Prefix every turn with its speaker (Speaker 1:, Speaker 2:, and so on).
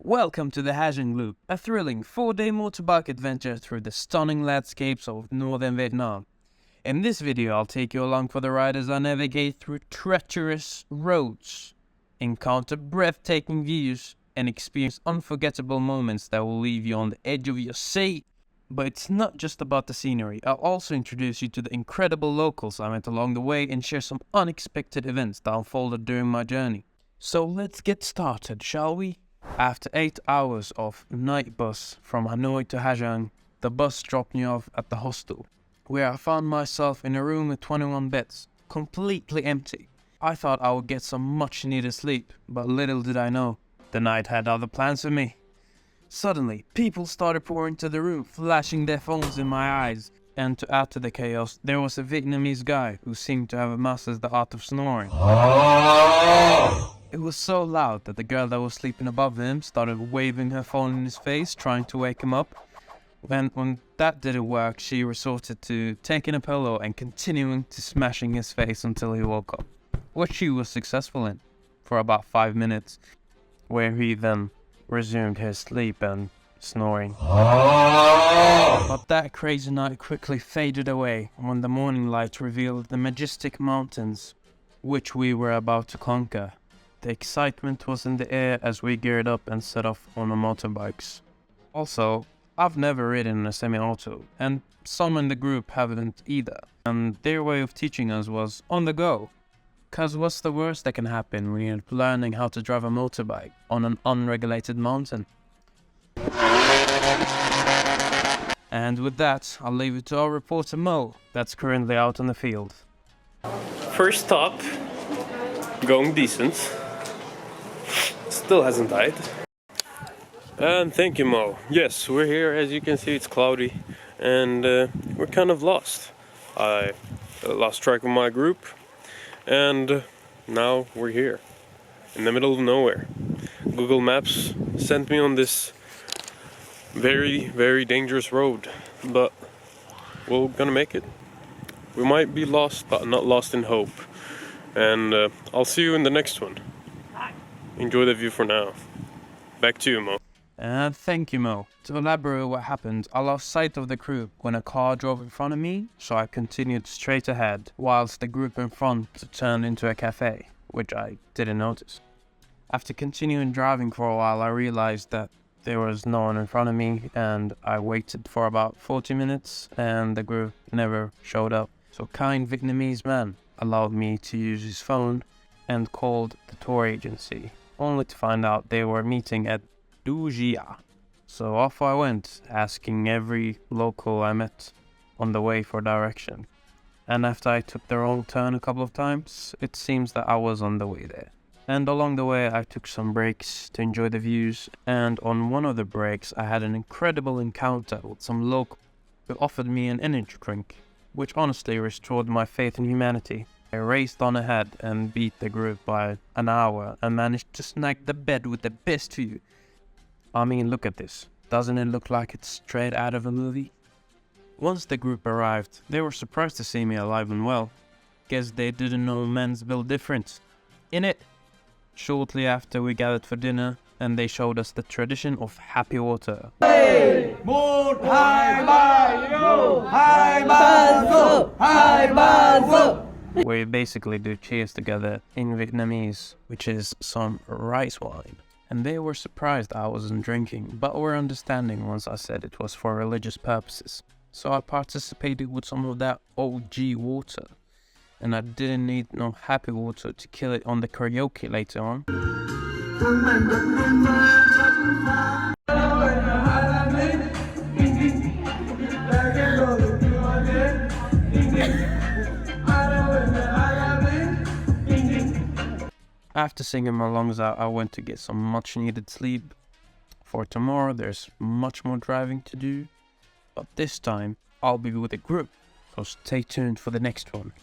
Speaker 1: Welcome to the Ha Giang Loop, a thrilling 4-day motorbike adventure through the stunning landscapes of northern Vietnam. In this video, I'll take you along for the ride as I navigate through treacherous roads, encounter breathtaking views, and experience unforgettable moments that will leave you on the edge of your seat. But it's not just about the scenery. I'll also introduce you to the incredible locals I met along the way and share some unexpected events that unfolded during my journey. So let's get started, shall we? After 8 hours of night bus from Hanoi to Ha Giang, the bus dropped me off at the hostel, where I found myself in a room with 21 beds, completely empty. I thought I would get some much needed sleep, but little did I know, the night had other plans for me. Suddenly, people started pouring into the room, flashing their phones in my eyes, and to add to the chaos, there was a Vietnamese guy who seemed to have mastered the art of snoring. It was so loud that the girl that was sleeping above him started waving her phone in his face, trying to wake him up. When that didn't work, she resorted to taking a pillow and continuing to smashing his face until he woke up, which she was successful in for about 5 minutes, where he then resumed his sleep and snoring. But that crazy night quickly faded away when the morning light revealed the majestic mountains which we were about to conquer. The excitement was in the air as we geared up and set off on our motorbikes. Also, I've never ridden a semi-auto, and some in the group haven't either, and their way of teaching us was on the go. Cause what's the worst that can happen when you're learning how to drive a motorbike on an unregulated mountain? And with that, I'll leave it to our reporter Mo, that's currently out on the field.
Speaker 2: First stop, going decent. Still hasn't died. And thank you, Mo. Yes, we're here. As you can see, it's cloudy and we're kind of lost. I lost track of my group and now we're here in the middle of nowhere. Google Maps sent me on this very, very dangerous road, but we're gonna make it. We might be lost, but not lost in hope. And I'll see you in the next one. Enjoy the view for now. Back to you, Mo.
Speaker 1: And thank you, Mo. To elaborate what happened, I lost sight of the group when a car drove in front of me, so I continued straight ahead, whilst the group in front turned into a cafe, which I didn't notice. After continuing driving for a while, I realized that there was no one in front of me, and I waited for about 40 minutes, and the group never showed up. So a kind Vietnamese man allowed me to use his phone and called the tour agency, only to find out they were meeting at Ha Giang. So off I went, asking every local I met on the way for direction. And after I took the wrong turn a couple of times, it seems that I was on the way there. And along the way I took some breaks to enjoy the views, and on one of the breaks I had an incredible encounter with some local who offered me an energy drink, which honestly restored my faith in humanity. I raced on ahead and beat the group by an hour and managed to snag the bed with the best view. I mean, look at this. Doesn't it look like it's straight out of a movie? Once the group arrived, they were surprised to see me alive and well. Guess they didn't know men's built different. In it. Shortly after we gathered for dinner, and they showed us the tradition of happy water.
Speaker 3: Hey! 1, 2, 3, go! 2, 3, go! 2, 3, go!
Speaker 1: Where you basically do cheers together in Vietnamese, which is some rice wine. And they were surprised I wasn't drinking, but were understanding once I said it was for religious purposes. So I participated with some of that OG water. And I didn't need no happy water to kill it on the karaoke later on. After singing my lungs out, I went to get some much needed sleep. For tomorrow there's much more driving to do, but this time I'll be with a group, so stay tuned for the next one.